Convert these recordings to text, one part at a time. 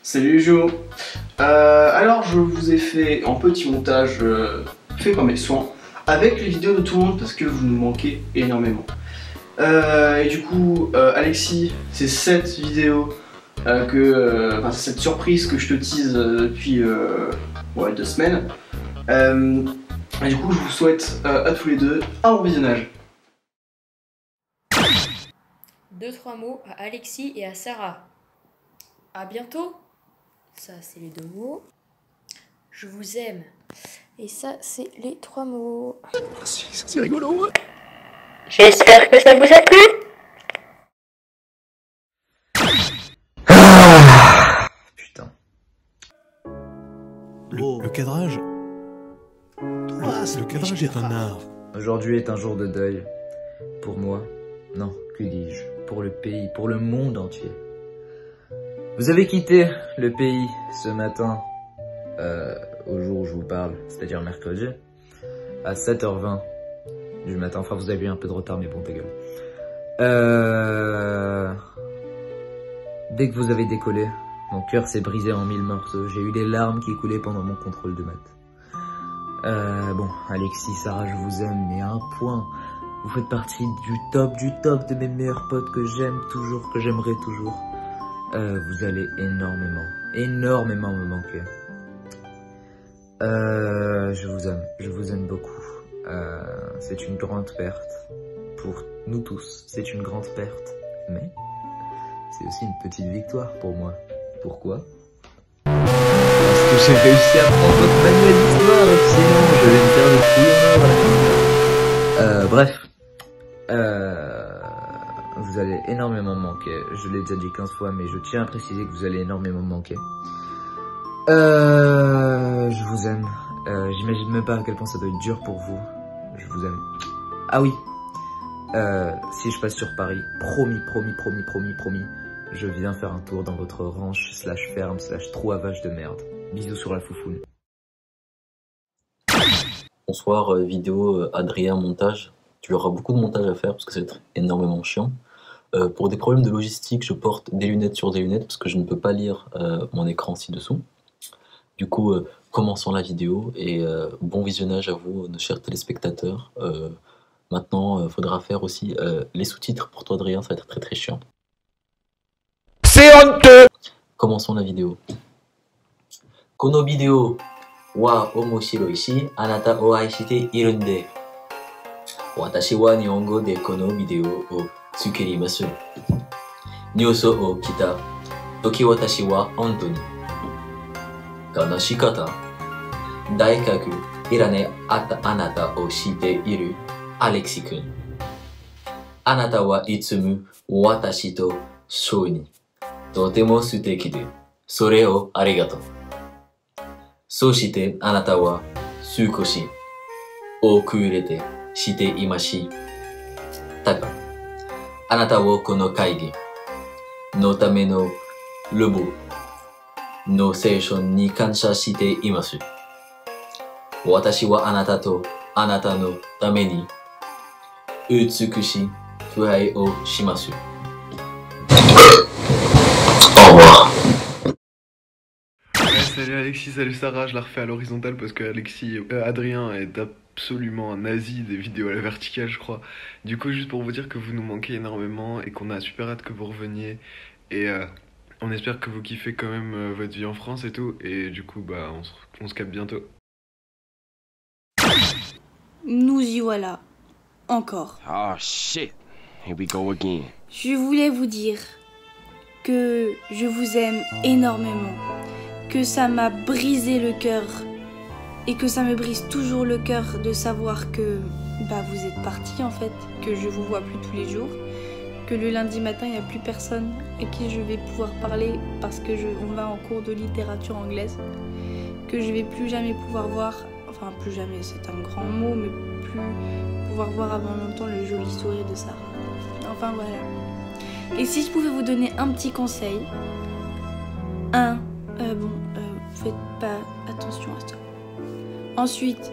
Salut les Géos. Alors je vous ai fait un petit montage fait par mes soins avec les vidéos de tout le monde parce que vous nous manquez énormément. Et du coup Alexis, c'est cette vidéo cette surprise que je te tease depuis 2 semaines. Et du coup je vous souhaite à tous les deux un bon visionnage. 2-3 mots à Alexis et à Sarah. À bientôt. Ça, c'est les 2 mots. Je vous aime. Et ça, c'est les 3 mots. C'est rigolo. J'espère que ça vous a plu. Putain. Le cadrage. Le cadrage est un art. Aujourd'hui est un jour de deuil. Pour moi, non, que dis-je, pour le pays, pour le monde entier. Vous avez quitté le pays ce matin, au jour où je vous parle, c'est-à-dire mercredi, à 7h20 du matin. Enfin, vous avez eu un peu de retard, mais bon, ta gueule. Dès que vous avez décollé, mon cœur s'est brisé en 1000 morceaux. J'ai eu des larmes qui coulaient pendant mon contrôle de maths. Bon, Alexis, Sarah, je vous aime, mais à un point. Vous faites partie du top de mes meilleurs potes que j'aime toujours, que j'aimerais toujours. Vous allez énormément me manquer. Je vous aime beaucoup. C'est une grande perte. Pour nous tous, c'est une grande perte. Mais c'est aussi une petite victoire pour moi. Pourquoi ? Parce que j'ai réussi à prendre votre manuel d'histoire, sinon je vais me faire des couilles. Bref. Vous allez énormément me manquer. Je l'ai déjà dit 15 fois, mais je tiens à préciser que vous allez énormément me manquer. Je vous aime. J'imagine même pas à quel point ça doit être dur pour vous. Je vous aime. Ah oui. Si je passe sur Paris, promis, je viens faire un tour dans votre ranch / ferme / trou à vache de merde. Bisous sur la foufoune. Bonsoir, vidéo Adrien montage. Tu auras beaucoup de montage à faire parce que ça va être énormément chiant. Pour des problèmes de logistique, je porte des lunettes sur des lunettes parce que je ne peux pas lire mon écran ci-dessous. Du coup, commençons la vidéo et bon visionnage à vous, nos chers téléspectateurs. Maintenant, il faudra faire aussi les sous-titres pour toi, Adrien, ça va être très chiant. C'est honteux. Commençons la vidéo. Kono vidéo wa omoshiroi shi, anata o aishite iru nde. Watashi wa nihongo de kono video o tsukerimasu. Nyoso o kita toki watashi wa honto ni kanashikata daikaku irane atta anata o shite iru Alexis-kun. Anata wa itsumu watashi to shou ni totemo suteki de sore o arigato. So shite anata wa sukoshi okurete shite imashi taka. Anata wo kono kaigi no tame no robo no seishon ni kansha shite imasu. Watashi wa anata to anata no tame ni utsukushi fuhai o shimasu. Au revoir. Ouais, salut Alexis, salut Sarah, je la refais à l'horizontale parce que Adrien est absolument un nazi des vidéos à la verticale, je crois. Du coup, juste pour vous dire que vous nous manquez énormément et qu'on a super hâte que vous reveniez. Et on espère que vous kiffez quand même votre vie en France et tout. Et du coup, bah, on se capte bientôt. Nous y voilà. Encore. Oh shit, here we go again. Je voulais vous dire que je vous aime énormément, que ça m'a brisé le cœur et que ça me brise toujours le cœur de savoir que vous êtes partis en fait, que je vous vois plus tous les jours, que le lundi matin il n'y a plus personne à qui je vais pouvoir parler parce que on va en cours de littérature anglaise, que je vais plus jamais pouvoir voir, enfin plus jamais c'est un grand mot, mais plus pouvoir voir avant longtemps le joli sourire de Sarah. Enfin voilà. Et si je pouvais vous donner un petit conseil, faites pas attention à ça. Ensuite,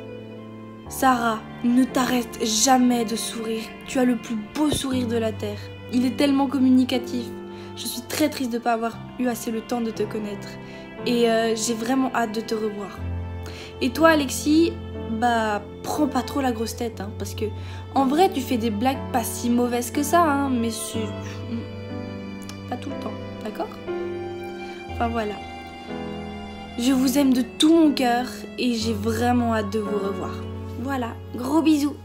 Sarah, ne t'arrête jamais de sourire. Tu as le plus beau sourire de la terre. Il est tellement communicatif. Je suis très triste de ne pas avoir eu assez le temps de te connaître. Et j'ai vraiment hâte de te revoir. Et toi Alexis, bah prends pas trop la grosse tête, hein, parce que en vrai tu fais des blagues pas si mauvaises que ça, hein, mais c'est pas tout le temps, d'accord? Enfin voilà. Je vous aime de tout mon cœur et j'ai vraiment hâte de vous revoir. Voilà, gros bisous.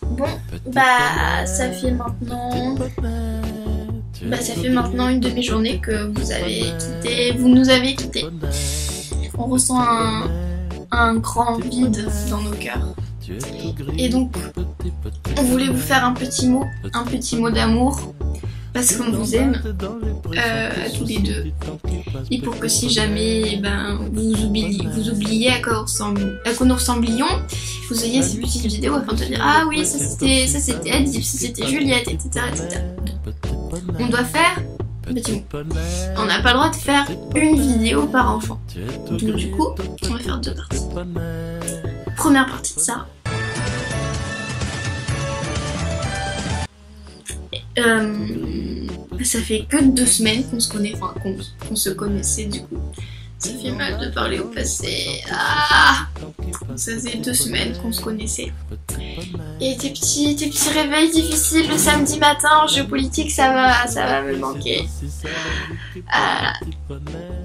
Bon, bah ça fait maintenant une demi-journée que vous nous avez quittés. On ressent un grand vide dans nos cœurs. Et donc, on voulait vous faire un petit mot d'amour, parce qu'on vous aime tous les deux. Et pour que si jamais vous oubliez à quoi nous ressemblions, vous ayez ces petites vidéos afin de dire ah oui, ça c'était Adib, ça c'était Juliette, etc., etc. On doit faire un petit mot. On n'a pas le droit de faire une vidéo par enfant. Donc du coup, on va faire 2 parties. Première partie de ça. Ça fait que 2 semaines qu'on se connaît, enfin qu'on se connaissait du coup. Ça fait mal de parler au passé. Ah, ça faisait 2 semaines qu'on se connaissait. Et tes petits réveils difficiles le samedi matin en géopolitique, ça va me manquer.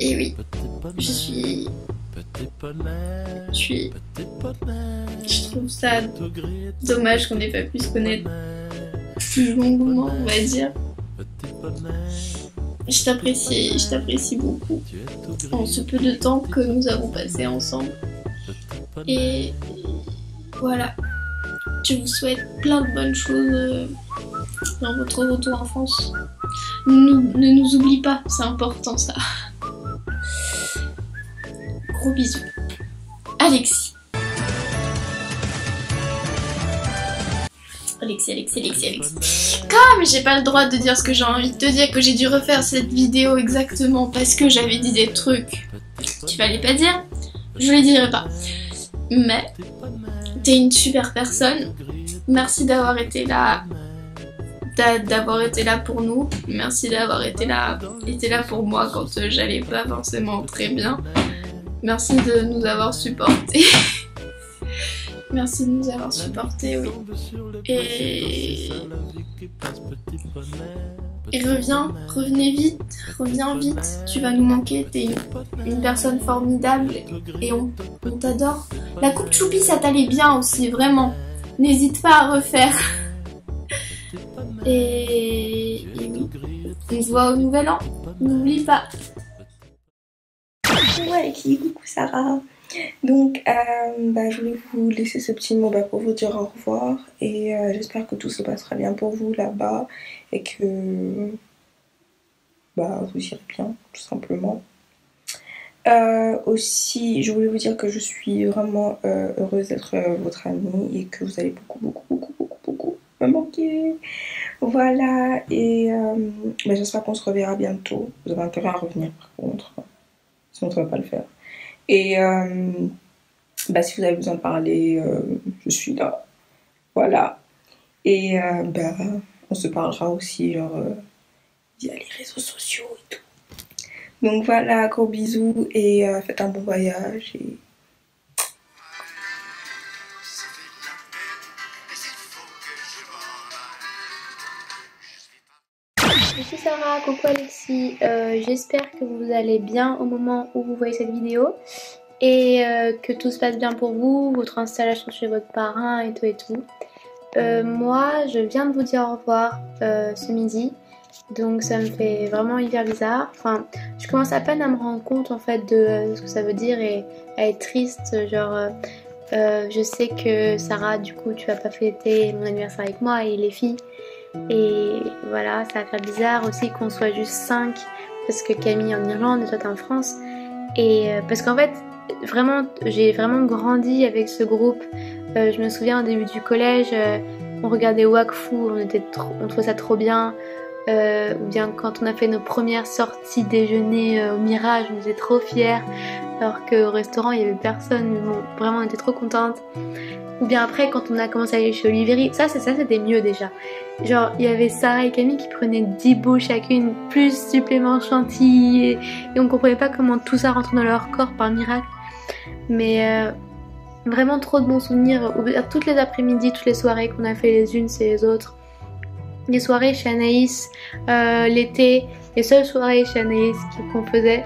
Et oui, je trouve ça dommage qu'on n'ait pas pu se connaître plus longuement, on va dire. Je t'apprécie beaucoup en ce peu de temps que nous avons passé ensemble. Et voilà, je vous souhaite plein de bonnes choses dans votre retour en France. Ne nous oublie pas, c'est important ça. Gros bisous. Alexis. Comme j'ai pas le droit de dire ce que j'ai envie de te dire, que j'ai dû refaire cette vidéo exactement parce que j'avais dit des trucs qu'il fallait pas dire, je les dirai pas. Mais t'es une super personne. Merci d'avoir été là. D'avoir été là pour nous. Merci d'avoir été là pour moi quand j'allais pas forcément très bien. Merci de nous avoir supportés. Merci de nous avoir supportés, oui. Et revenez vite, reviens vite, tu vas nous manquer, t'es une personne formidable et on t'adore. La coupe choupi, ça t'allait bien aussi, vraiment. N'hésite pas à refaire. Et oui, on se voit au nouvel an, n'oublie pas. Coucou Alexis, coucou Sarah. Donc je voulais vous laisser ce petit mot pour vous dire au revoir et j'espère que tout se passera bien pour vous là-bas et que vous irez bien tout simplement. Aussi je voulais vous dire que je suis vraiment heureuse d'être votre amie et que vous allez beaucoup me manquer. Voilà, et j'espère qu'on se reverra bientôt. Vous avez intérêt à revenir par contre, sinon ça ne va pas le faire. Et si vous avez besoin de parler, je suis là. Voilà. Et on se parlera aussi via les réseaux sociaux et tout. Donc voilà, gros bisous et faites un bon voyage. Et... Coucou Sarah, coucou Alexis, j'espère que vous allez bien au moment où vous voyez cette vidéo et que tout se passe bien pour vous, votre installation chez votre parrain et tout et tout. moi je viens de vous dire au revoir ce midi. Donc ça me fait vraiment hyper bizarre. Enfin, je commence à peine à me rendre compte en fait de ce que ça veut dire et à être triste. Genre, je sais que Sarah, du coup, tu vas pas fêter mon anniversaire avec moi et les filles. Et voilà, ça va faire bizarre aussi qu'on soit juste 5 parce que Camille est en Irlande et toi t'es en France. Et parce qu'en fait, vraiment, j'ai vraiment grandi avec ce groupe. Je me souviens au début du collège, on regardait Wakfu, on trouvait ça trop bien. Ou bien quand on a fait nos premières sorties déjeuner au Mirage, on était trop fiers. Alors qu'au restaurant il y avait personne, mais bon, vraiment on était trop contentes. Ou bien après quand on a commencé à aller chez Oliveri, ça c'était mieux déjà. Genre il y avait Sarah et Camille qui prenaient 10 bouts chacune, plus supplément chantilly, et on comprenait pas comment tout ça rentrait dans leur corps par miracle. Mais vraiment trop de bons souvenirs, toutes les après-midi, toutes les soirées qu'on a fait les unes et les autres. Les soirées chez Anaïs, l'été, les seules soirées chez Anaïs qu'on faisait.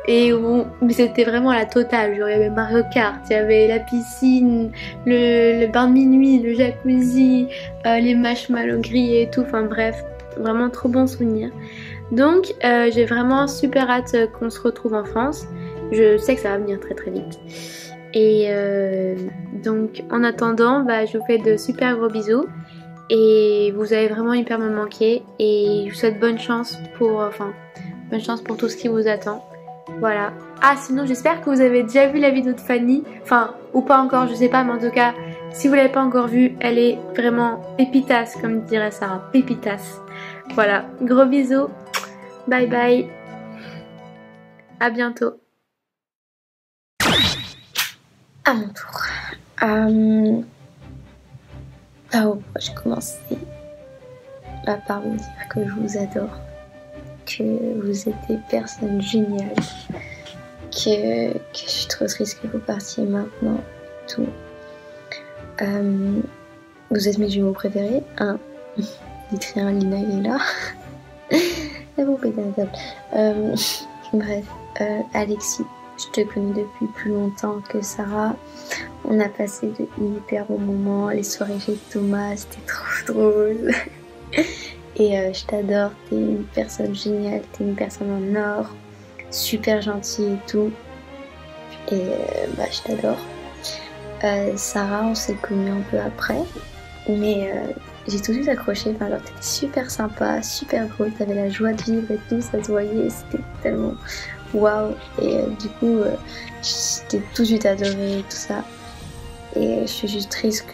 Mais c'était vraiment la totale, genre il y avait Mario Kart, il y avait la piscine, le bain de minuit, le jacuzzi, les marshmallows grillés et tout, enfin bref, vraiment trop bons souvenirs. Donc j'ai vraiment super hâte qu'on se retrouve en France, je sais que ça va venir très très vite. Et donc en attendant, je vous fais de super gros bisous. Et vous allez vraiment hyper me manquer. Et je vous souhaite bonne chance pour tout ce qui vous attend. Voilà. Ah sinon j'espère que vous avez déjà vu la vidéo de Fanny. Enfin ou pas encore, je sais pas, mais en tout cas si vous l'avez pas encore vue, elle est vraiment pépitas comme dirait Sarah. Pépitas. Voilà. Gros bisous. Bye bye. À bientôt. À mon tour. Je commence par vous dire que je vous adore, que vous êtes des personnes géniales, que je suis trop triste que vous partiez maintenant, tout. Vous êtes mes jumeaux préférés, hein. Adrien, Lina est là. Et vous pétez la table. Bref, Alexis, je te connais depuis plus longtemps que Sarah. On a passé de hyper bons moments. Les soirées chez Thomas, c'était trop drôle. Et je t'adore, t'es une personne géniale, t'es une personne en or, super gentille et tout. Et je t'adore. Sarah, on s'est connus un peu après. Mais j'ai tout de suite accroché. Enfin, genre, t'étais super sympa, super drôle, t'avais la joie de vivre et tout, ça se voyait, c'était tellement waouh. Et du coup, j'ai tout de suite adoré tout ça. Et je suis juste triste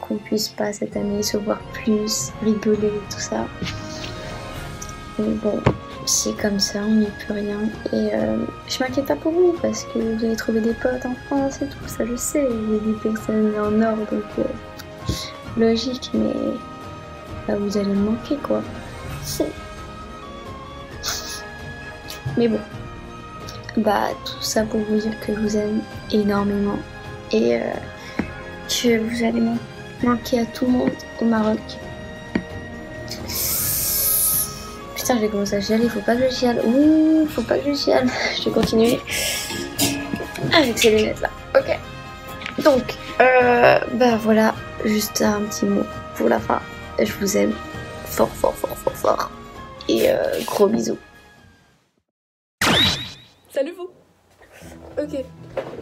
qu'on puisse pas cette année se voir plus, rigoler et tout ça. Mais bon, c'est comme ça, on n'y peut rien. Et je m'inquiète pas pour vous parce que vous allez trouver des potes en France et tout, ça je sais. J'ai des personnes en or, donc logique, mais vous allez me manquer quoi. Mais bon, tout ça pour vous dire que je vous aime énormément et que vous allez manquer à tout le monde au Maroc. Putain, j'ai commencé à chialer, faut pas que je chiale. Ouh, faut pas que je chiale. Je vais continuer avec ces lunettes là. Ok. Donc, voilà, juste un petit mot pour la fin. Je vous aime fort, fort, fort, fort, fort. Et gros bisous. Salut vous. Ok,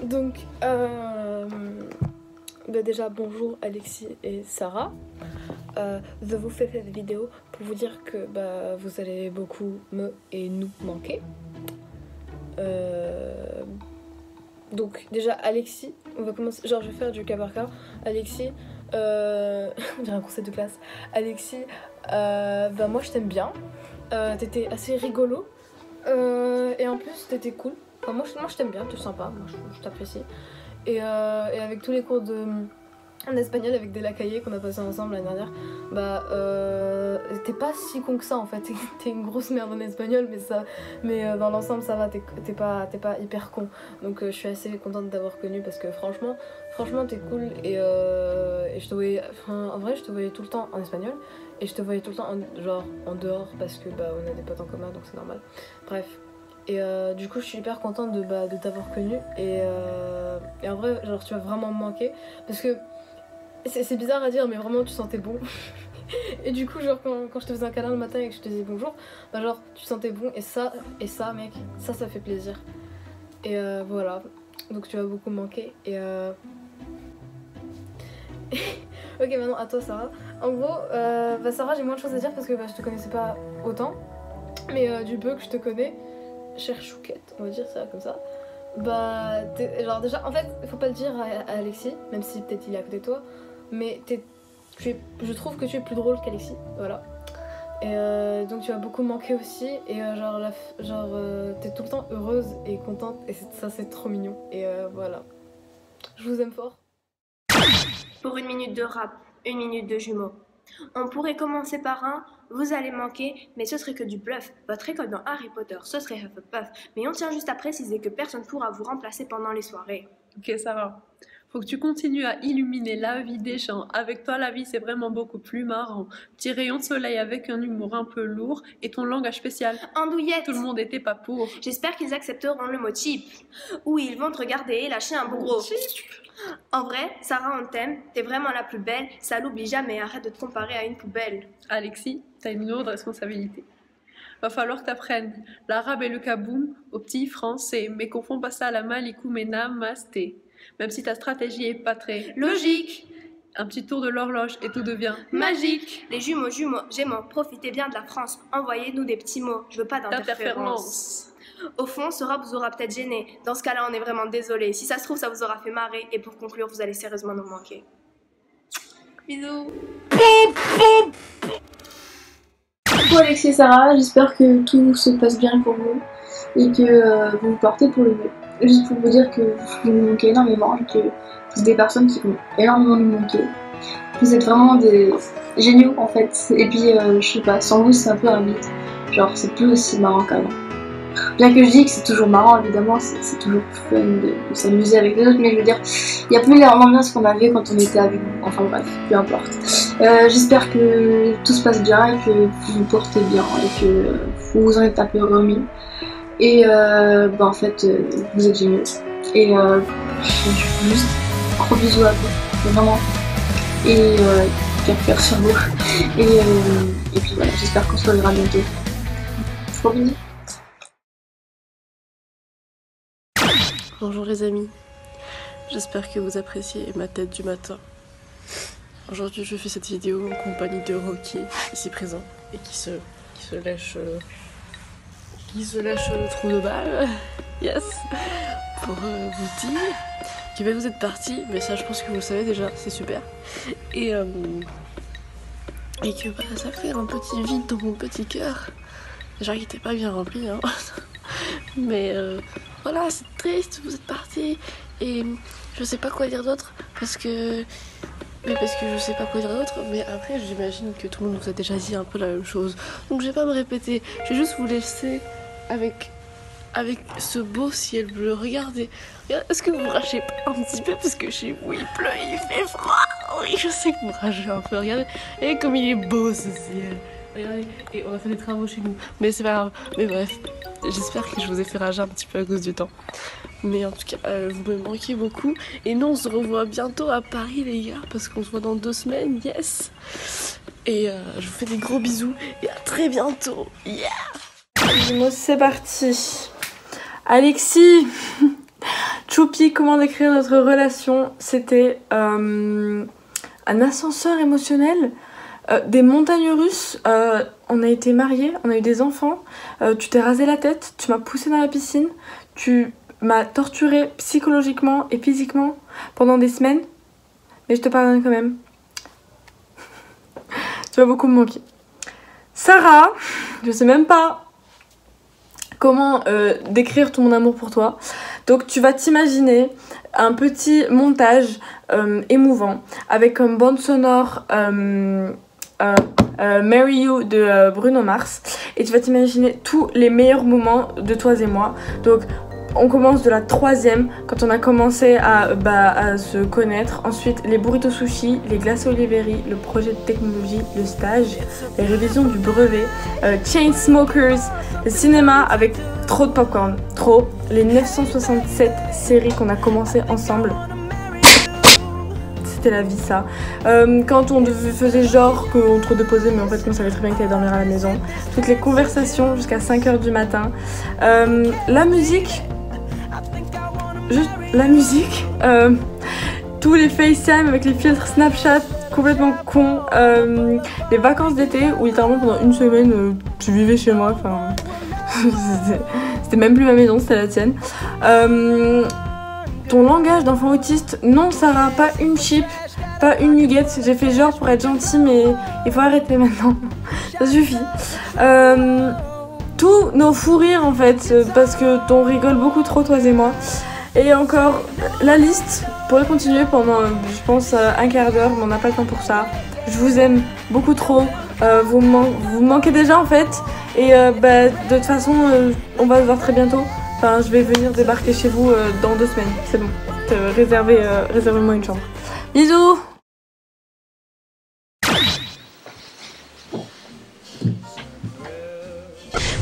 donc déjà bonjour Alexis et Sarah. Je vous fais cette vidéo pour vous dire que vous allez beaucoup me et nous manquer. Donc déjà Alexis, on va commencer, genre je vais faire du cas par cas. Alexis, j'ai un conseil de classe. Alexis, moi je t'aime bien. T'étais assez rigolo. Et en plus t'étais cool. Enfin, moi je t'aime bien, t'es sympa, moi je t'apprécie. Et avec tous les cours en espagnol avec des lacaillés qu'on a passé ensemble l'année dernière, t'es pas si con que ça en fait. T'es une grosse merde en espagnol, mais dans l'ensemble ça va, t'es pas hyper con. Donc je suis assez contente d'avoir connu parce que franchement t'es cool. Et je te voyais, en vrai je te voyais tout le temps en espagnol et je te voyais tout le temps en dehors parce que on a des potes en commun donc c'est normal. Bref. Et du coup je suis hyper contente de t'avoir connu et en vrai genre tu vas vraiment me manquer parce que C'est bizarre à dire, mais vraiment tu sentais bon. Et du coup, genre quand je te faisais un câlin le matin et que je te disais bonjour, bah genre tu sentais bon, et ça mec, ça fait plaisir. Et voilà, donc tu vas beaucoup manquer. Et ok, maintenant à toi Sarah. En gros, bah Sarah, j'ai moins de choses à dire parce que bah, je te connaissais pas autant. Mais du peu que je te connais, chère chouquette, on va dire ça comme ça. Bah, genre déjà, en fait, faut pas le dire à Alexis, même si peut-être il est à côté de toi, mais je trouve que tu es plus drôle qu'Alexis, voilà. Et donc tu vas beaucoup manquer aussi, et t'es tout le temps heureuse et contente, et ça c'est trop mignon, et voilà. Je vous aime fort. Pour une minute de rap, une minute de jumeaux. On pourrait commencer par un « Vous allez manquer, mais ce serait que du bluff. Votre école dans Harry Potter, ce serait Hufflepuff. Mais on tient juste à préciser que personne pourra vous remplacer pendant les soirées. » Ok, Sarah. Faut que tu continues à illuminer la vie des gens. Avec toi, la vie, c'est vraiment beaucoup plus marrant. Petit rayon de soleil avec un humour un peu lourd et ton langage spécial. Andouillette. Tout le monde était pas pour. J'espère qu'ils accepteront le mot cheap. Ou ils vont te regarder et lâcher un bon gros. Cheap. En vrai, Sarah, on t'aime. T'es vraiment la plus belle. Ça l'oublie jamais. Arrête de te comparer à une poubelle. Alexis, t'as une lourde responsabilité. Va falloir que t'apprennes l'arabe et le kaboum au petit français, mais confonds pas ça à la malikou et namasté. Même si ta stratégie est pas très logique. Un petit tour de l'horloge et tout devient magique. Les jumeaux, Gémeaux, profitez bien de la France. Envoyez-nous des petits mots. Je veux pas d'interférence. Au fond, ce rap vous aura peut-être gêné. Dans ce cas-là, on est vraiment désolé. Si ça se trouve, ça vous aura fait marrer. Et pour conclure, vous allez sérieusement nous manquer. Bisous. Coucou Alexis et Sarah, j'espère que tout se passe bien pour vous et que vous vous portez pour le mieux. Juste pour vous dire que vous nous manquez énormément et que vous êtes des personnes qui vont énormément nous manquer. Vous êtes vraiment des géniaux en fait. Et puis, je sais pas, sans vous c'est un peu un mythe. Genre, c'est plus aussi marrant qu'avant. Bien que je dis que c'est toujours marrant, évidemment, c'est toujours fun de s'amuser avec les autres, mais je veux dire, il n'y a plus l'ambiance qu'on avait quand on était avec vous. Enfin bref, peu importe. J'espère que tout se passe bien et que vous vous portez bien et que vous vous en êtes un peu remis. Et en fait, vous êtes géniaux. Et juste gros bisous à vous, vraiment. Et cœur sur vous. Et puis voilà, j'espère qu'on se reverra bientôt. Gros bisous. Bonjour les amis, j'espère que vous appréciez ma tête du matin. Aujourd'hui je fais cette vidéo en compagnie de Rocky, ici présent, et qui se lèche le trou de balle, yes, pour vous dire que vous êtes partis, mais ça je pense que vous le savez déjà, c'est super, et que bah, ça fait un petit vide dans mon petit cœur, genre qui n'était pas bien rempli, hein. Mais voilà, c'est triste, vous êtes partis et je sais pas quoi dire d'autre parce que je sais pas quoi dire d'autre, mais après j'imagine que tout le monde vous a déjà dit un peu la même chose, donc je vais pas me répéter, je vais juste vous laisser avec ce beau ciel bleu. Regardez, est-ce que vous me rachez pas un petit peu parce que chez vous il pleut, il fait froid, oui je sais que vous ragez un peu, regardez, et comme il est beau ce ciel. Regardez, et on a fait des travaux chez nous, mais c'est pas grave, mais bref, j'espère que je vous ai fait rager un petit peu à cause du temps. Mais en tout cas, vous me manquez beaucoup, et nous on se revoit bientôt à Paris les gars, parce qu'on se voit dans 2 semaines, yes. Et je vous fais des gros bisous, et à très bientôt, yeah. C'est parti. Alexis, Choupi, comment décrire notre relation? C'était un ascenseur émotionnel. Des montagnes russes, on a été mariés, on a eu des enfants, tu t'es rasé la tête, tu m'as poussé dans la piscine, tu m'as torturé psychologiquement et physiquement pendant des semaines, mais je te pardonne quand même. Tu vas beaucoup me manquer. Sarah, je sais même pas comment décrire tout mon amour pour toi, donc tu vas t'imaginer un petit montage émouvant avec comme bande sonore Marry You de Bruno Mars, et tu vas t'imaginer tous les meilleurs moments de toi et moi. Donc on commence de la 3e quand on a commencé à se connaître, ensuite les burritos sushi, les glaces Oliveri, le projet de technologie, le stage, les révisions du brevet, Chainsmokers, le cinéma avec trop de popcorn, trop, les 967 séries qu'on a commencé ensemble. c'était la vie ça. Quand on faisait genre qu'on te redéposait, mais en fait on savait très bien que t'allais dormir à la maison. Toutes les conversations jusqu'à 5h du matin. La musique, juste la musique. Tous les FaceTime avec les filtres Snapchat complètement cons. Les vacances d'été où littéralement pendant une semaine tu vivais chez moi. Enfin, c'était même plus ma maison, c'était la tienne. Ton langage d'enfant autiste, non Sarah, pas une chip, pas une nuggette. J'ai fait genre pour être gentille, mais il faut arrêter maintenant. Ça suffit. Tous nos fous rires en fait, parce que on rigole beaucoup trop toi et moi. Et encore, la liste pourrait continuer pendant, je pense, un quart d'heure, mais on n'a pas le temps pour ça. Je vous aime beaucoup trop, vous me manquez déjà en fait. Et de toute façon, on va se voir très bientôt. Enfin, je vais venir débarquer chez vous dans 2 semaines, c'est bon. Réservez-moi une chambre. Bisous!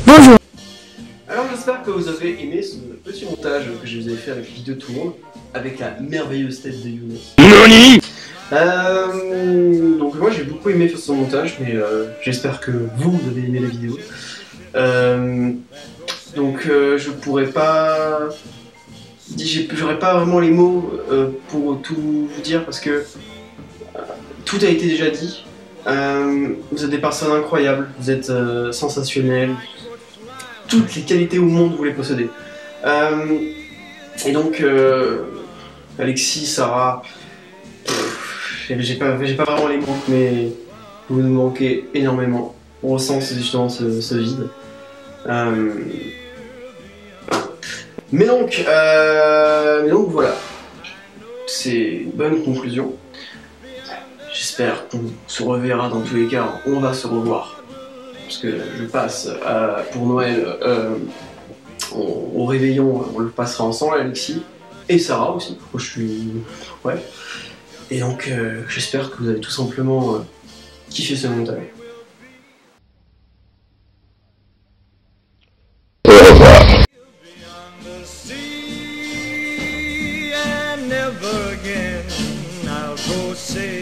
Bonjour. Alors j'espère que vous avez aimé ce petit montage que je vous ai fait avec l'idée de tout le monde, avec la merveilleuse tête de Younes. NANI. Donc moi j'ai beaucoup aimé faire ce montage, mais j'espère que vous avez aimé la vidéo. Je pourrais pas... J'aurais pas vraiment les mots pour tout vous dire parce que tout a été déjà dit. Vous êtes des personnes incroyables, vous êtes sensationnels. Toutes les qualités au monde vous les possédez. Et donc, Alexis, Sarah, j'ai pas vraiment les mots, mais vous nous manquez énormément. On ressent justement ce vide. Mais donc voilà, c'est une bonne conclusion. J'espère qu'on se reverra dans tous les cas, on va se revoir. Parce que je passe pour Noël au réveillon, on le passera ensemble, Alexis et Sarah aussi. Moi, je suis... Ouais. Et donc j'espère que vous avez tout simplement kiffé ce montage. Never again I'll go say